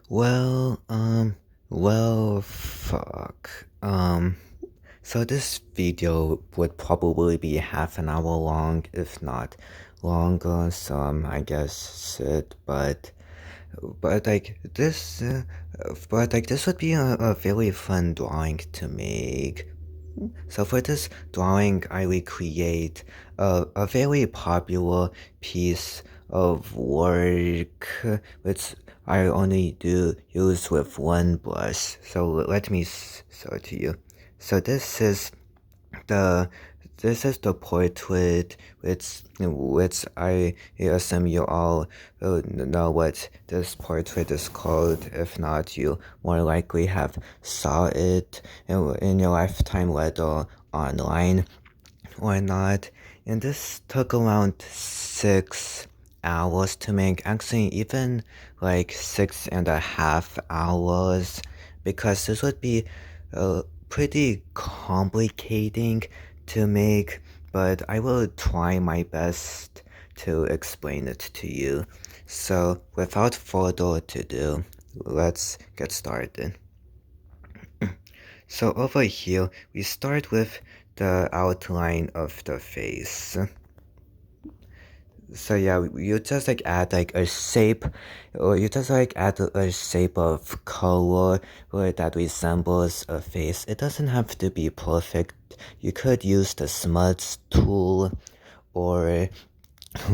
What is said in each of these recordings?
Well, um, fuck. So this video would probably be half an hour long, if not longer. So I guess it, but like this, this would be a very fun drawing to make. So for this drawing, I will create a very popular piece of work, which I only do use with one brush. So let me show it to you. So the this is the portrait which I assume you all know what this portrait is called. If not, you more likely have saw it in your lifetime, whether online or not. And this took around 6 hours to make. Actually, even like 6.5 hours, because this would be pretty complicating to make, but I will try my best to explain it to you. So, without further ado, let's get started. So over here, we start with the outline of the face. So yeah, you just like add like a shape, or you just like add a shape of color that resembles a face. It doesn't have to be perfect. You could use the smudge tool or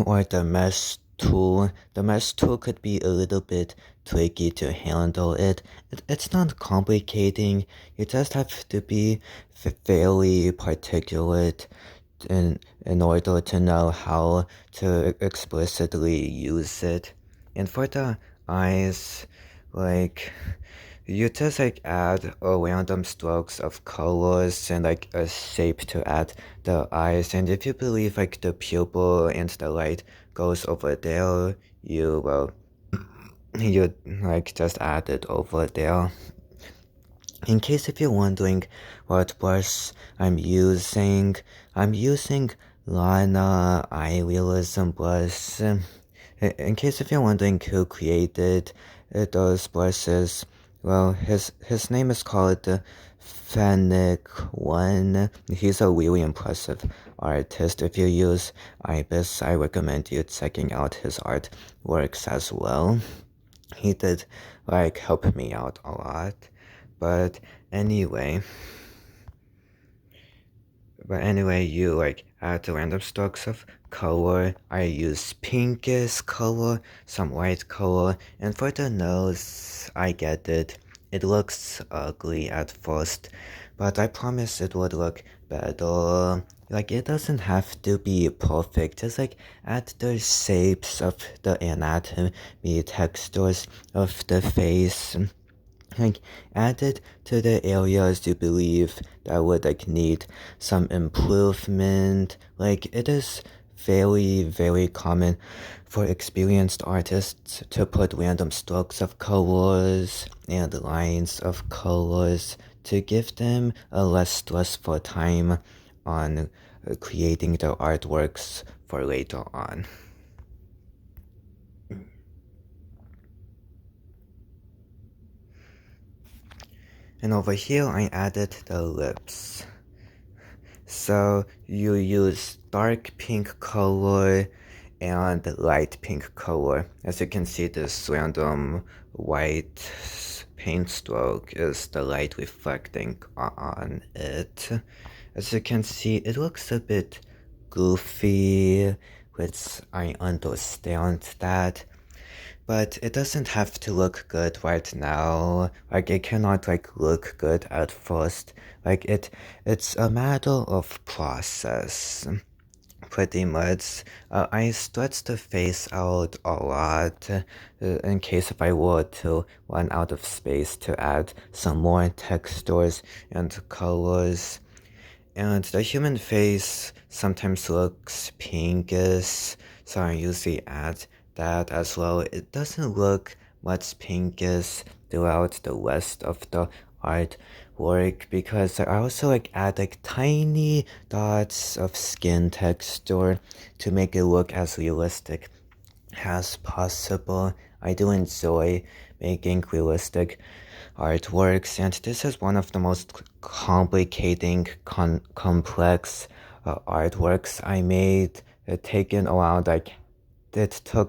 or the mesh tool. The mesh tool could be a little bit tricky to handle it's not complicating. You just have to be fairly particular in order to know how to explicitly use it. And for the eyes, like you just like add random strokes of colors and like a shape to add the eyes. And if you believe like the pupil and the light goes over there, you like just add it over there. In case if you're wondering what brush I'm using Lana Eye Realism brush. In case if you're wondering who created those brushes, well, his name is called Fennec One. He's a really impressive artist. If you use Ibis, I recommend you checking out his artworks as well. He did like help me out a lot. But anyway, you like add the random strokes of color. I use pinkish color, some white color, and for the nose, I get it. It looks ugly at first, but I promise it would look better. Like, it doesn't have to be perfect, just like add the shapes of the anatomy, textures of the face, like add it to the areas you believe that would like need some improvement. Like it is very common for experienced artists to put random strokes of colors and lines of colors to give them a less stressful time on creating their artworks for later on. And over here I added the lips. So you use dark pink color and light pink color. As you can see, this random white paint stroke is the light reflecting on it. As you can see, it looks a bit goofy, which I understand that. But it doesn't have to look good right now. Like it cannot like look good at first. Like it's a matter of process. Pretty much. I stretch the face out a lot in case if I were to run out of space to add some more textures and colors. And the human face sometimes looks pinkish, so I usually add that as well. It doesn't look much pinkish throughout the rest of the artwork because I also like add like tiny dots of skin texture to make it look as realistic as possible. I do enjoy making realistic artworks, and this is one of the most complicating, complex artworks I made. It took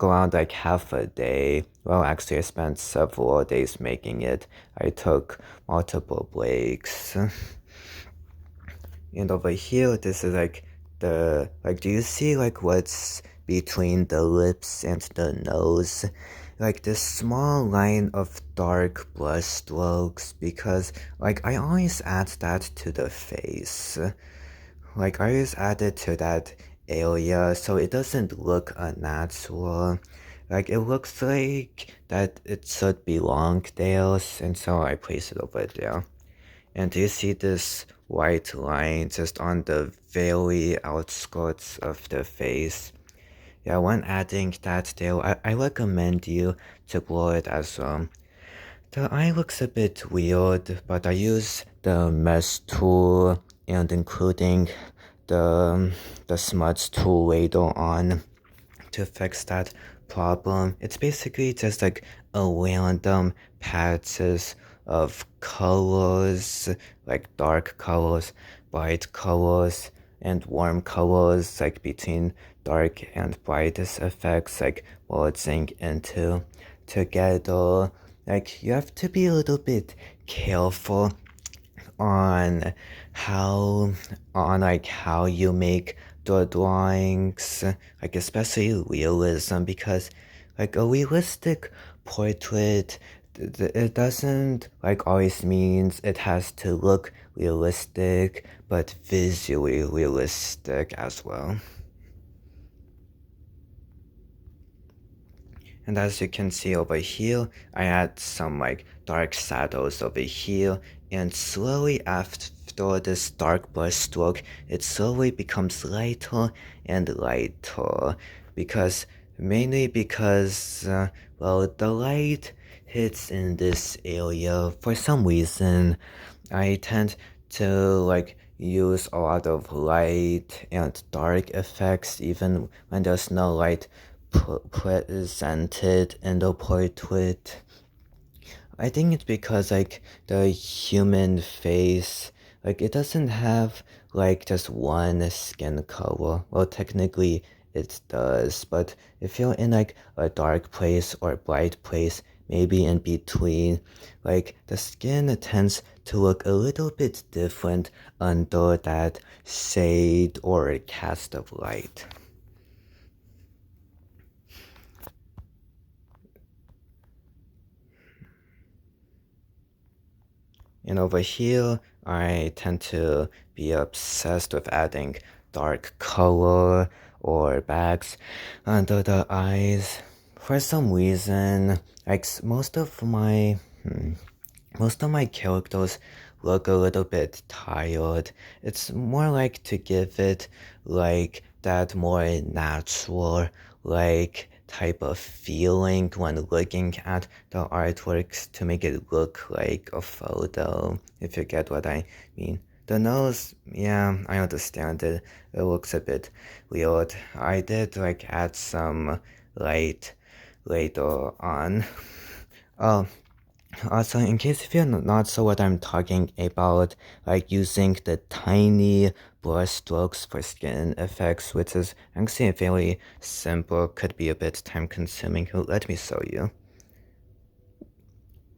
around like half a day. Well, actually, I spent several days making it. I took multiple breaks. And over here, this is like do you see like what's between the lips and the nose? Like this small line of dark brush strokes, because like I always add that to the face. Like I always add it to that area so it doesn't look unnatural. Like it looks like that it should belong there, and so I place it over there. And do you see this white line just on the very outskirts of the face? Yeah, when adding that there, I recommend you to blur it as well. The eye looks a bit weird, but I use the mesh tool and including the, the smudge tool later on to fix that problem. It's basically just like a random patches of colors, like dark colors, bright colors, and warm colors, like between dark and brightest effects, like merging into together. Like you have to be a little bit careful on how you make the drawings, like especially realism, because like a realistic portrait, it doesn't like always means it has to look realistic, but visually realistic as well. And as you can see over here, I add some like dark shadows over here, and slowly after this dark brush stroke, it slowly becomes lighter and lighter, mainly because, well, the light hits in this area. For some reason, I tend to like use a lot of light and dark effects even when there's no light presented in the portrait. I think it's because like the human face, like it doesn't have like just one skin color. Well, technically it does, but if you're in like a dark place or bright place, maybe in between, like the skin tends to look a little bit different under that shade or cast of light. And over here, I tend to be obsessed with adding dark color or bags under the eyes. For some reason, like most of my characters look a little bit tired. It's more like to give it like that more natural like type of feeling when looking at the artworks to make it look like a photo, if you get what I mean. The nose, yeah, I understand it. It looks a bit weird. I did like add some light later on. Oh, also, in case if you're not sure what I'm talking about, like using the tiny brush strokes for skin effects, which is actually very simple, could be a bit time consuming. Let me show you.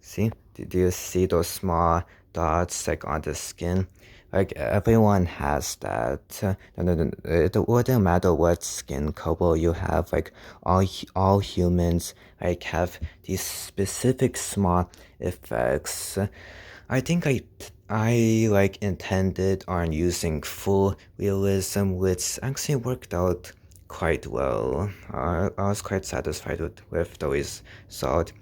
See? Do you see those small dots like on the skin? Like everyone has that. It wouldn't matter what skin color you have. Like all humans like have these specific small effects. I think I like intended on using full realism, which actually worked out quite well. I was quite satisfied with the result.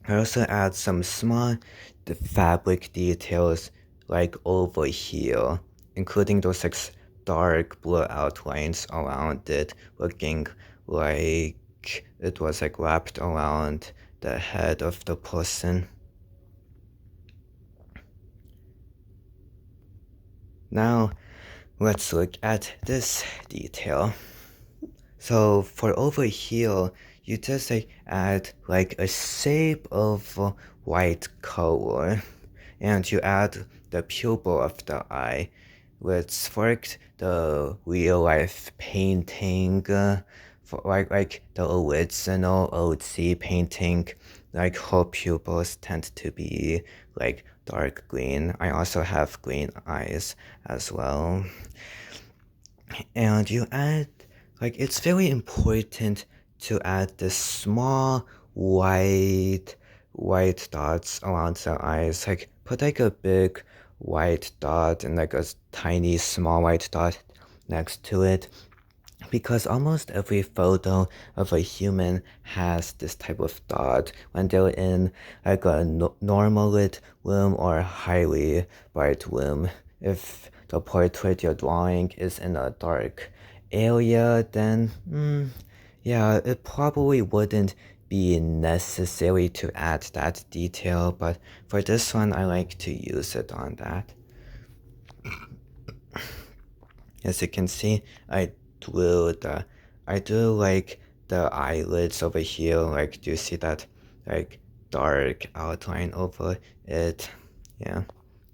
I also add some small fabric details like over here, including those like dark blue outlines around it, looking like it was like wrapped around the head of the person. Now, let's look at this detail. So for over here, you just like add like a shape of white color, and you add the pupil of the eye, which sparked the real life painting, for like the original OC painting. Like her pupils tend to be like dark green. I also have green eyes as well. And you add, like, it's very important to add the small white dots around the eyes. Like, put like a big white dot and like a tiny small white dot next to it, because almost every photo of a human has this type of dot when they're in like a normal lit room or highly bright room. If the portrait you're drawing is in a dark area, then yeah, it probably wouldn't be necessary to add that detail, but for this one I like to use it on that. As you can see, I do like the eyelids over here. Like, do you see that like dark outline over it? Yeah,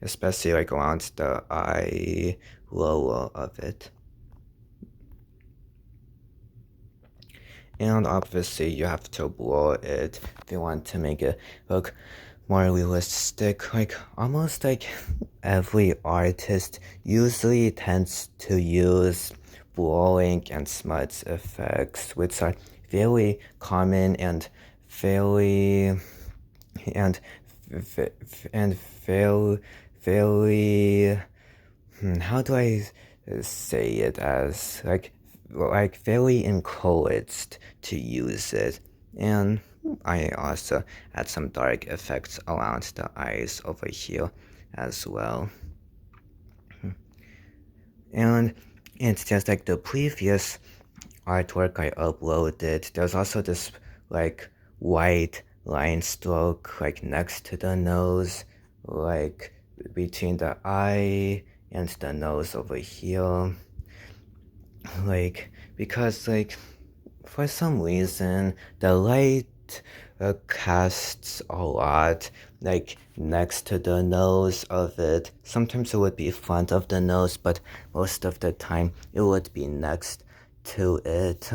especially like around the eye lower of it. And obviously you have to blur it if you want to make it look more realistic. Like, almost like every artist usually tends to use blurring and smudge effects, which are very common and very and and very how do I say it, as like very encouraged to use it. And I also add some dark effects around the eyes over here as well. And it's just like the previous artwork I uploaded. There's also this like white line stroke like next to the nose, like between the eye and the nose over here. Like, because like for some reason the light casts a lot like next to the nose of it. Sometimes it would be front of the nose, but most of the time it would be next to it.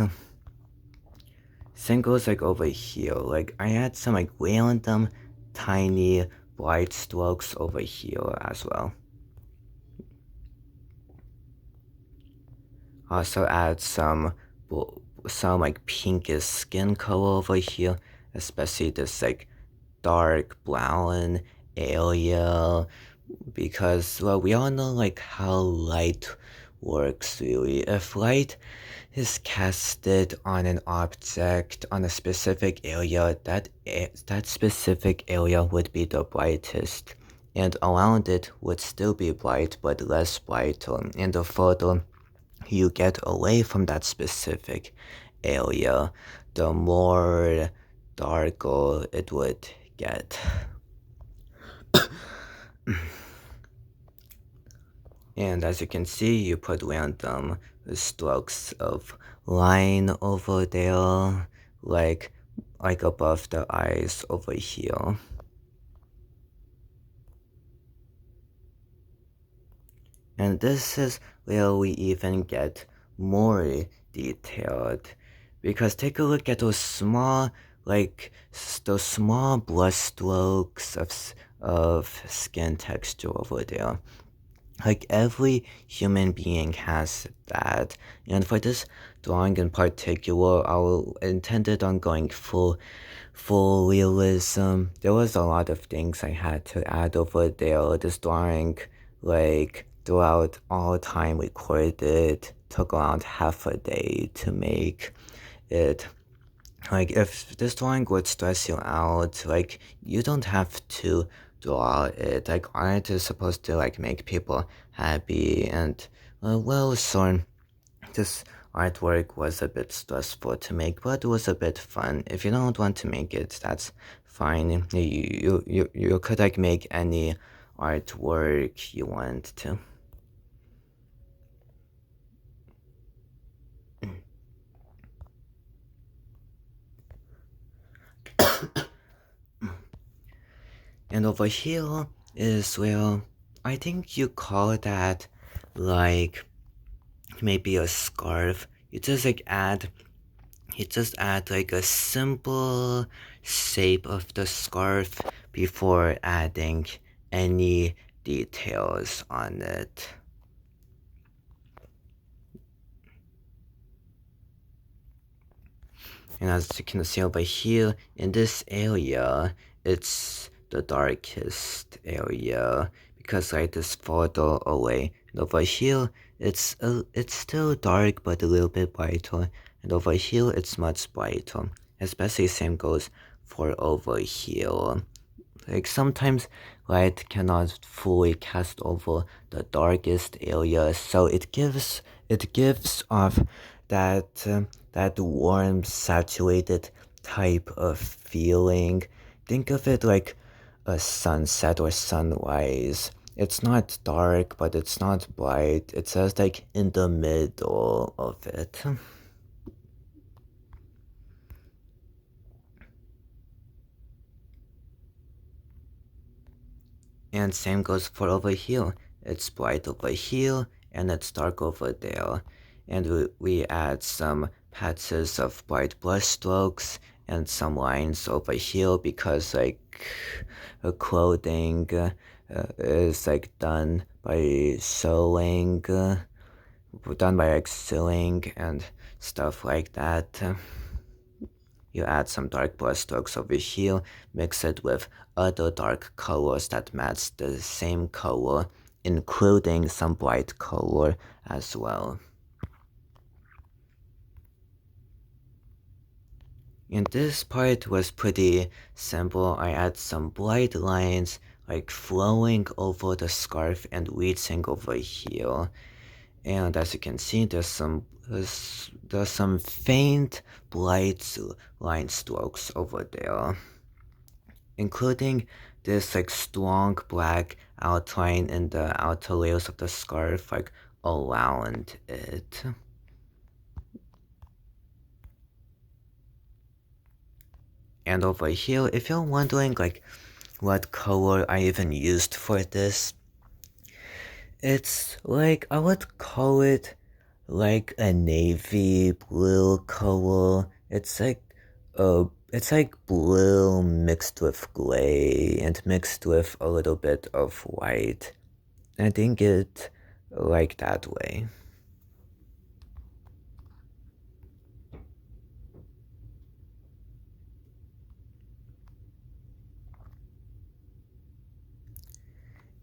Same goes like over here. Like, I had some like random tiny white strokes over here as well. Also add some like pinkish skin color over here, especially this like dark brown area, because well, we all know like how light works really. If light is casted on an object on a specific area, that specific area would be the brightest, and around it would still be bright but less bright. And the further you get away from that specific area, the more darker it would get. And as you can see, you put random strokes of line over there, like above the eyes over here. And this is where we even get more detailed, because take a look at those small, like those small brush strokes of skin texture over there. Like, every human being has that, and for this drawing in particular, I intended on going full realism. There was a lot of things I had to add over there. This drawing, like, throughout all time recorded, took around half a day to make it. Like, if this drawing would stress you out, like, you don't have to draw it. Like, art is supposed to, like, make people happy, and, well, so this artwork was a bit stressful to make, but it was a bit fun. If you don't want to make it, that's fine. You could, like, make any artwork you want to. And over here is, well, I think you call that like maybe a scarf. You just add like a simple shape of the scarf before adding any details on it. And as you can see over here, in this area, it's the darkest area because light is farther away. And over here, it's still dark but a little bit brighter. And over here, it's much brighter. Especially same goes for over here. Like sometimes light cannot fully cast over the darkest areas, so it gives off that warm, saturated type of feeling. Think of it like a sunset or sunrise. It's not dark, but it's not bright. It's just like in the middle of it. And same goes for over here. It's bright over here and it's dark over there. And we add some patches of bright brush strokes and some lines over here because like clothing is like done by sewing, done by like sewing and stuff like that. You add some dark brush strokes over here, mix it with other dark colors that match the same color, including some bright color as well. And this part was pretty simple. I add some bright lines like flowing over the scarf and reaching over here. And as you can see, there's some faint bright line strokes over there, including this like strong black outline in the outer layers of the scarf, like around it. And over here, if you're wondering like what color I even used for this, it's like I would call it like a navy blue color. It's like blue mixed with gray and mixed with a little bit of white. I think it like that way.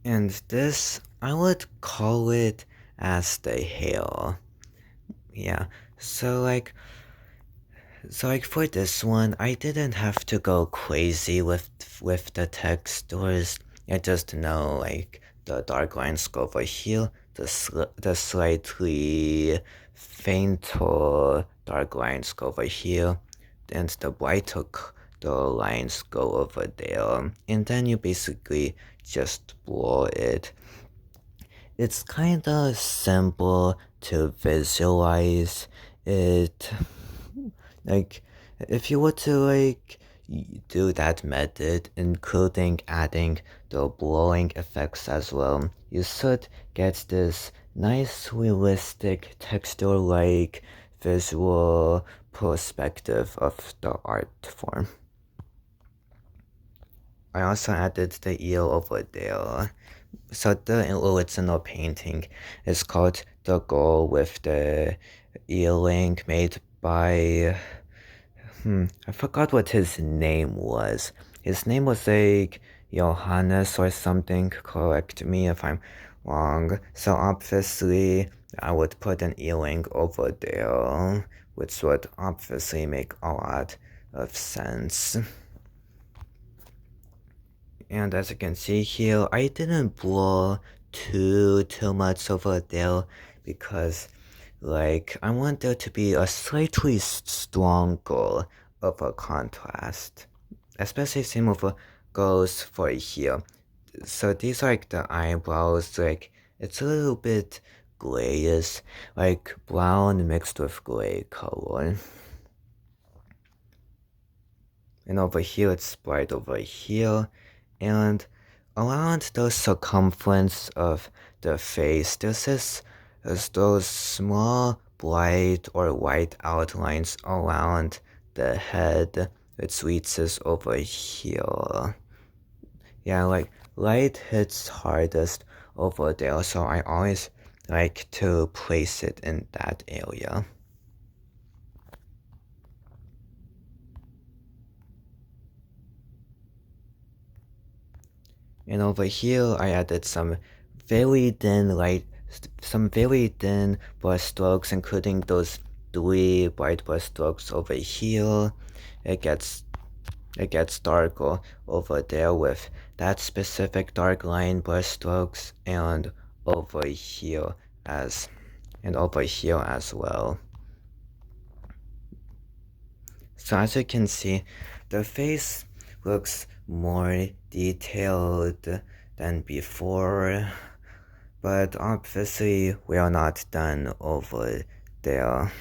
And this, I would call it as the hair. Yeah. So like So like for this one, I didn't have to go crazy with the textures. I just know like the dark lines go over here, the slightly fainter dark lines go over here, and the lines go over there, and then you basically just blur it. It's kinda simple to visualize it. Like, if you were to like do that method, including adding the blowing effects as well, you should get this nice realistic texture-like visual perspective of the art form. I also added the ear over there. So the original painting is called The Girl with the Earring, made by I forgot what his name was. His name was like Johannes or something. Correct me if I'm wrong. So obviously I would put an earring over there, which would obviously make a lot of sense. And as you can see here, I didn't blur too much over there because like I want there to be a slightly stronger of a contrast. Especially same over goes for here. So these are like the eyebrows, like it's a little bit grayish, like brown mixed with gray color. And over here it's bright over here, And around the circumference of the face, there's those small bright or white outlines around the head, which reaches over here. Yeah, like light hits hardest over there, so I always like to place it in that area. And over here, I added very thin some very thin brush strokes, including those three bright brush strokes over here. It gets it gets darker over there with that specific dark line brush strokes, and over here as over here as well. So as you can see, the face looks more detailed than before, but obviously we are not done over there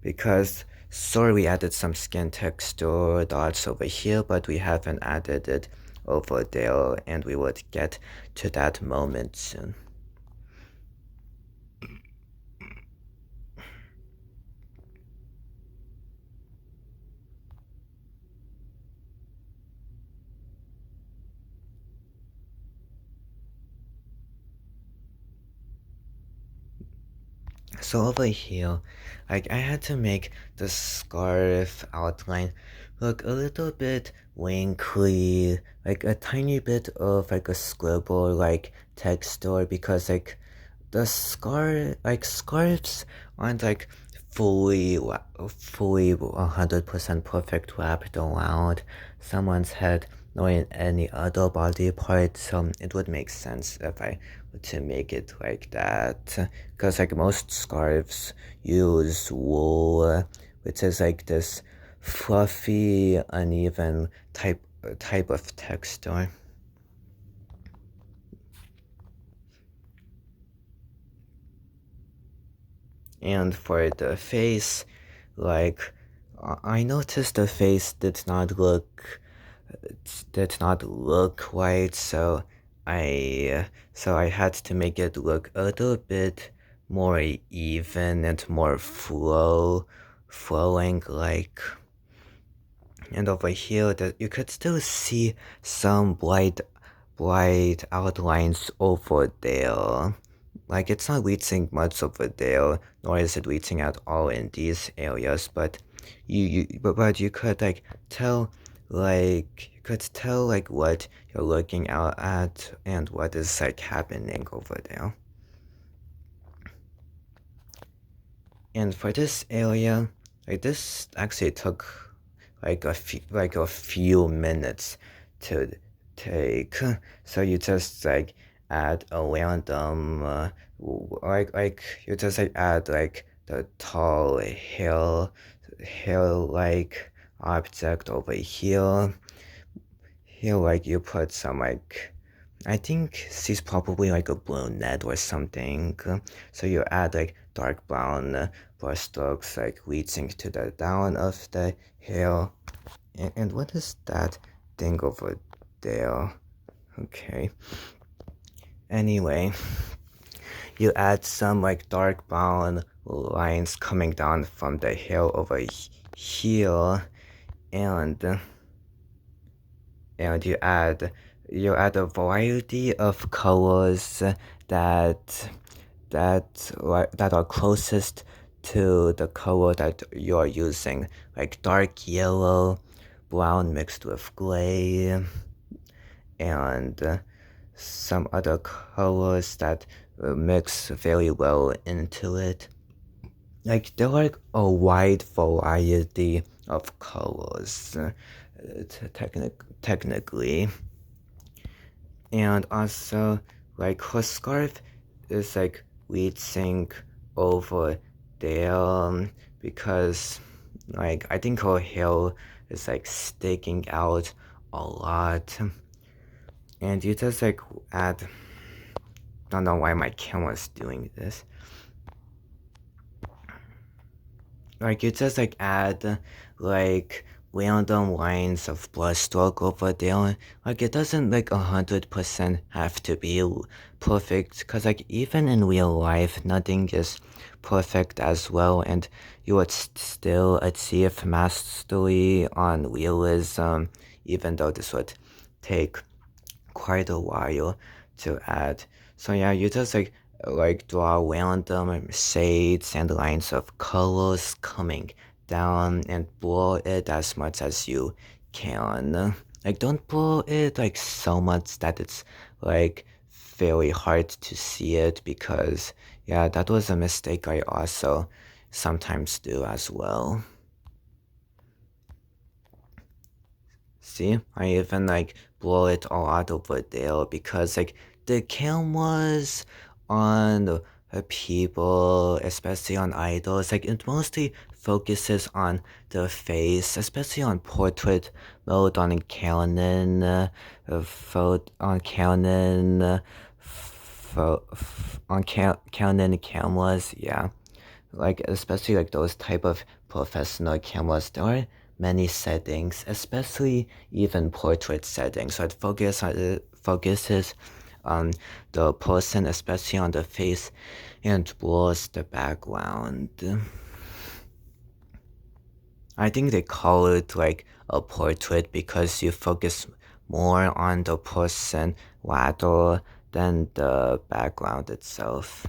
because sorry, we added some skin texture dots over here, but we haven't added it over there, and we would get to that moment soon. So over here, like I had to make the scarf outline look a little bit wrinkly, like a tiny bit of like a scribble like texture, because like scarves aren't like fully 100% perfect wrapped around someone's head nor in any other body part, so it would make sense if I were to make it like that, because like most scarves use wool, which is like this fluffy uneven type of texture. And for the face, like I noticed the face did not look right, so I had to make it look a little bit more even and more flowing like. And over here, that you could still see some bright outlines over there. Like it's not reaching much over there, nor is it reaching at all in these areas. But but you could like tell, what you're looking out at and what is like happening over there. And for this area, like this actually took like a few minutes to take. So you just like add a random you just like add like the tall hair like object over here. Here like you put some like I think she's probably like a brunette or something. So you add like dark brown brush strokes like reaching to the down of the hair. And what is that thing over there? Okay. Anyway, you add some like dark brown lines coming down from the hair over here, and you add a variety of colors that are closest to the color that you're using, like dark yellow, brown mixed with gray, and some other colors that mix very well into it. Like there are like a wide variety of colors, technically. And also, like her scarf is like reaching over there, because like I think her hair is like sticking out a lot. And you just like add, don't know why my camera's doing this. Like you just like add like random lines of brushstroke over there. Like it doesn't like 100% have to be perfect, cause like even in real life, nothing is perfect as well, and you would still achieve mastery on realism, even though this would take quite a while to add. So yeah, you just like draw random shades and lines of colors coming down and blur it as much as you can. Like don't blur it like so much that it's like very hard to see it, because yeah, that was a mistake I also sometimes do as well. See, I even like blow it all out over there because like the cameras on people, especially on idols, like it mostly focuses on the face, especially on portrait mode on Canon, on Canon, Canon cameras, yeah, like especially like those type of professional cameras, there are many settings, especially even portrait settings. So it focuses on the person, especially on the face, and blurs the background. I think they call it like a portrait because you focus more on the person rather than the background itself.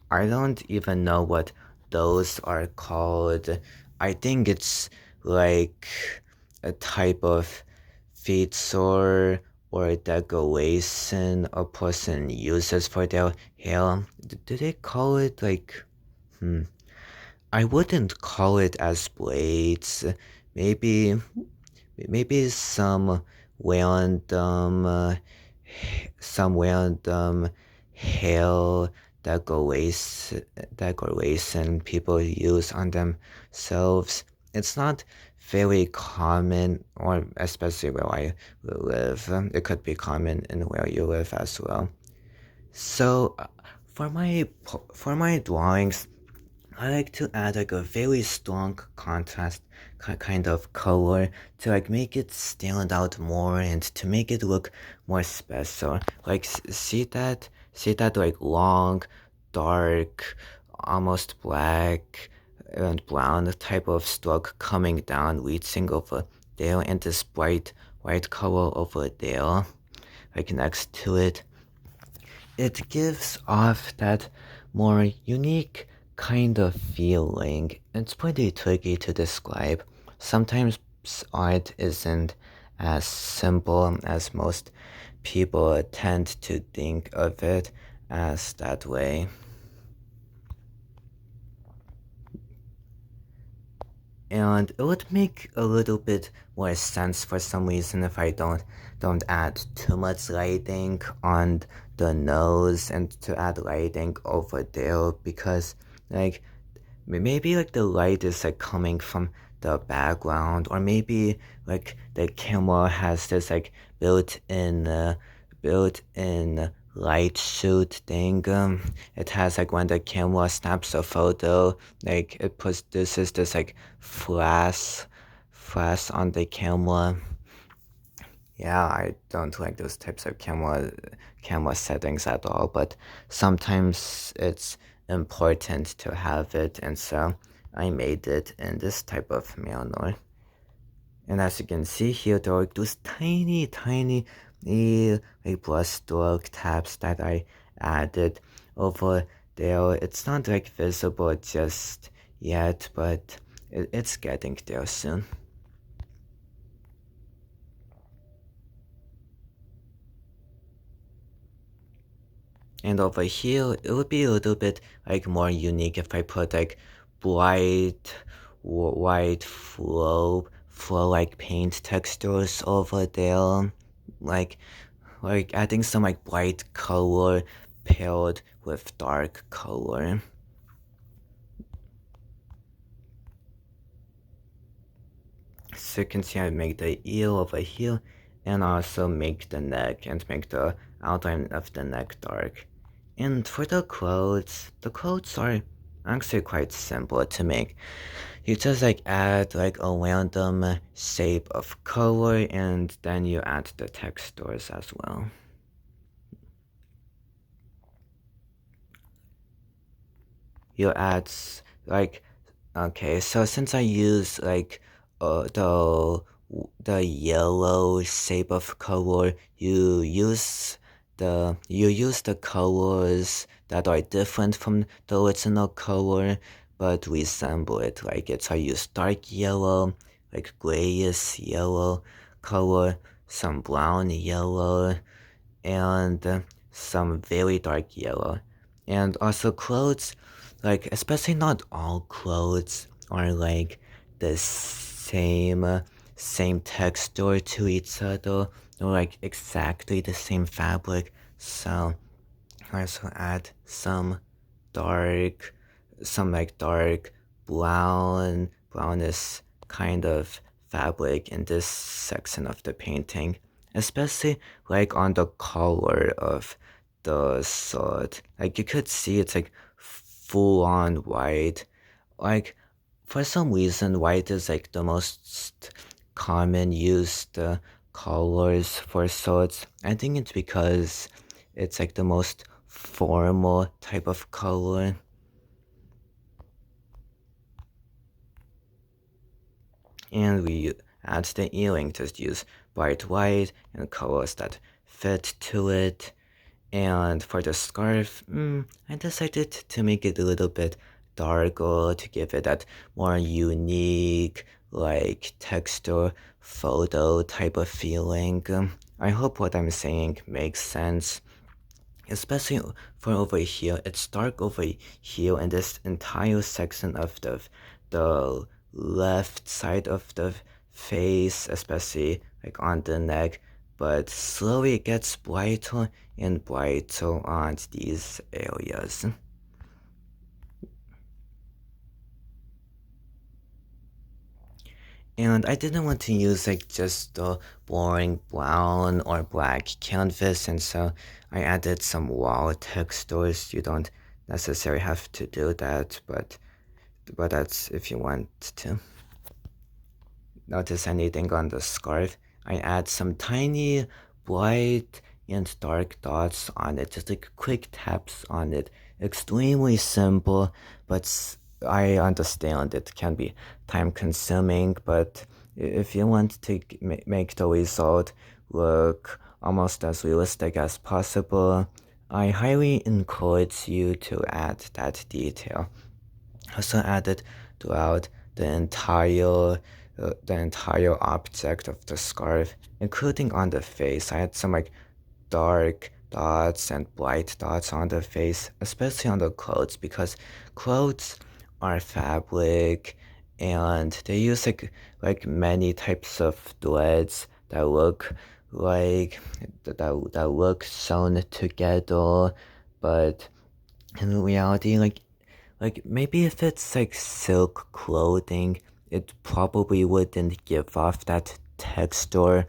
I don't even know what those are called. I think it's like a type of feature or decoration a person uses for their hair. Do they call it like, hmm, I wouldn't call it as blades. Maybe maybe random some random hair decoration people use on themselves. It's not very common, or especially where I live. It could be common in where you live as well. So for my drawings, I like to add like a very strong contrast kind of color to like make it stand out more and to make it look more special. Like see that like long, dark, almost black and brown type of stroke coming down, reaching over there, and this bright white color over there, like next to it. It gives off that more unique kind of feeling. It's pretty tricky to describe. Sometimes art isn't as simple as most people tend to think of it as that way. And it would make a little bit more sense for some reason if I don't add too much lighting on the nose and to add lighting over there, because like maybe like the light is like coming from the background, or maybe like the camera has this like built-in light shoot thing. It has like when the camera snaps a photo, like it produces this like flash on the camera. Yeah, I don't like those types of camera settings at all, but sometimes it's important to have it, and so I made it in this type of manner. And as you can see here, there are those tiny like brush stroke tabs that I added over there. It's not like visible just yet, but it's getting there soon. And over here, it would be a little bit like more unique if I put like bright, white flow like paint textures over there, like adding some like bright color paired with dark color. So you can see I make the ear over here, and also make the neck and make the outline of the neck dark. And for the clothes are actually quite simple to make. You just like add like a random shape of color and then you add the textures as well. You add like okay, so since I use like the yellow shape of color, you use the colors that are different from the original color but resemble it like it. So I use dark yellow, like grayish yellow color, some brown yellow, and some very dark yellow. And also clothes, like especially not all clothes are like the same texture to each other or like exactly the same fabric. So I also add dark, some like dark brownish kind of fabric in this section of the painting, especially like on the collar of the sword. Like you could see it's like full on white. Like for some reason, white is like the most common used colors for swords. I think it's because it's like the most formal type of color. And we add the earring, just use bright white and colors that fit to it. And for the scarf, I decided to make it a little bit darker to give it that more unique, like texture, photo type of feeling. I hope what I'm saying makes sense. Especially for over here, it's dark over here in this entire section of the left side of the face, especially like on the neck, but slowly it gets brighter and brighter on these areas. And I didn't want to use like just the boring brown or black canvas, and so I added some wall textures. You don't necessarily have to do that, but that's if you want to. Notice anything on the scarf? I add some tiny bright and dark dots on it, just like quick taps on it. Extremely simple, but I understand it can be time consuming, but if you want to make the result look almost as realistic as possible, I highly encourage you to add that detail. Also added throughout the entire object of the scarf, including on the face. I had some like dark dots and bright dots on the face, especially on the clothes, because clothes are fabric and they use like many types of threads that look like that look sewn together, but in reality, like maybe if it's like silk clothing, it probably wouldn't give off that texture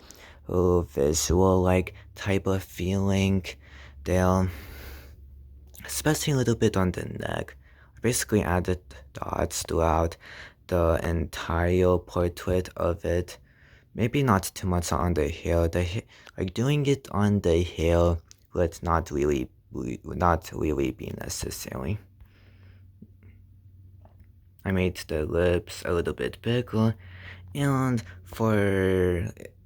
or visual like type of feeling there, especially a little bit on the neck. I basically added dots throughout the entire portrait of it. Maybe not too much on the hair. Like doing it on the hair would not really be necessary. I made the lips a little bit bigger, and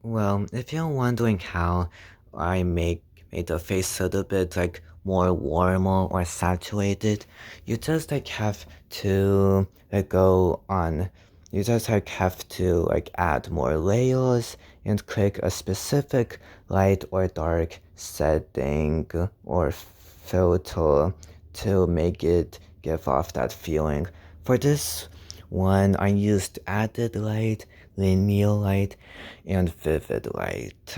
well, if you're wondering how I made the face a little bit like more warmer or saturated, you just like have to go on. You just like have to like add more layers and click a specific light or dark setting or filter to make it give off that feeling. For this one, I used added light, linear light, and vivid light.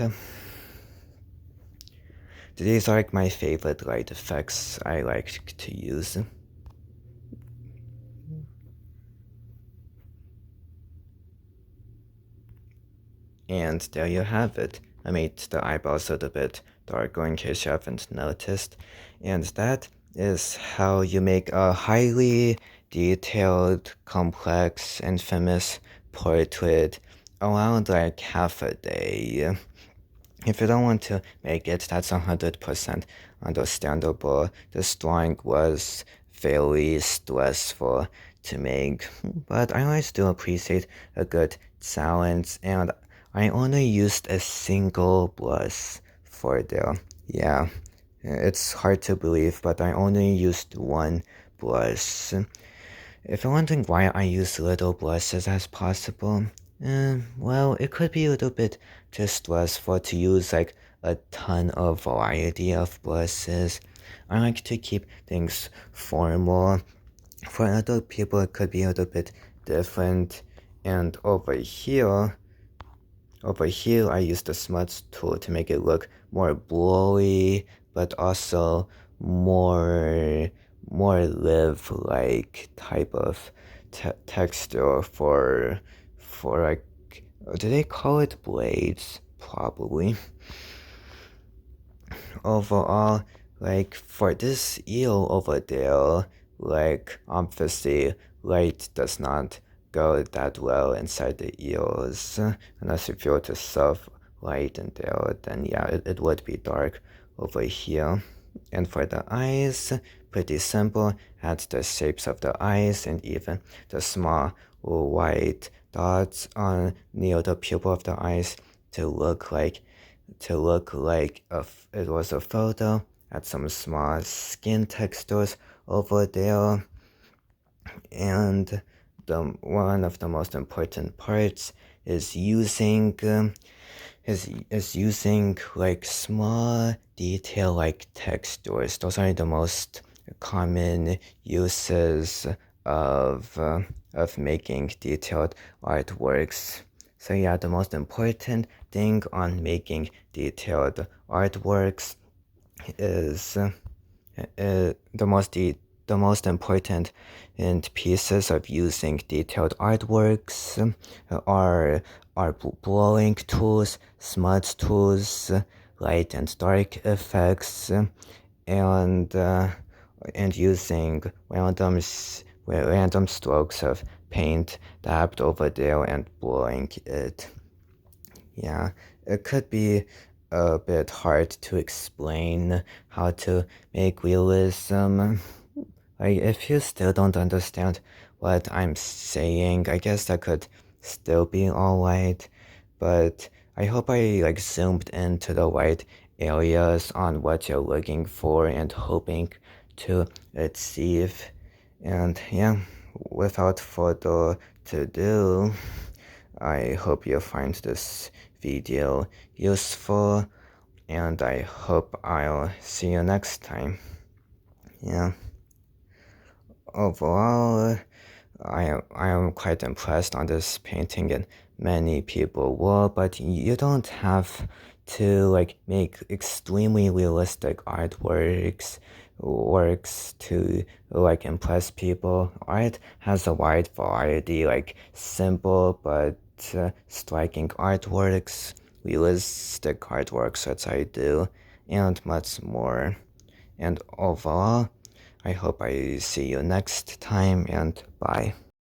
These are like my favorite light effects I like to use. And there you have it. I made the eyebrows a little bit darker in case you haven't noticed. And that is how you make a highly detailed, complex, and famous portrait around like half a day. If you don't want to make it, that's 100% understandable. This drawing was fairly stressful to make, but I always do appreciate a good challenge, and I only used a single brush for there. Yeah, it's hard to believe, but I only used one brush. If you're wondering why I use little brushes as possible, well, it could be a little bit too stressful to use like a ton of variety of brushes. I like to keep things formal. For other people, it could be a little bit different. And over here, I use the smudge tool to make it look more blurry, but also more more live-like type of texture for like, do they call it blades? Probably. Overall, like for this eel over there, like obviously light does not go that well inside the eels. Unless if you were to shove light in there, then yeah, it would be dark over here. And for the eyes, pretty simple. Add the shapes of the eyes and even the small white dots on near the pupil of the eyes to look like it was a photo. Add some small skin textures over there, and one of the most important parts is using like small detail like textures. Those are the most common uses of making detailed artworks. So yeah, the most important thing on making detailed artworks is the most important and pieces of using detailed artworks are blowing tools, smudge tools, light and dark effects, and using random strokes of paint dabbed over there and blowing it. Yeah, it could be a bit hard to explain how to make realism. Like, if you still don't understand what I'm saying, I guess that could still be alright. But I hope I like zoomed into the right areas on what you're looking for and hoping to achieve. And yeah, without further ado, I hope you find this video useful, and I hope I'll see you next time. Yeah. Overall, I am quite impressed on this painting, and many people were, but you don't have to like make extremely realistic works to like impress people. Art has a wide variety, like simple but striking artworks, realistic artworks, which I do, and much more. And overall, I hope I see you next time, and bye.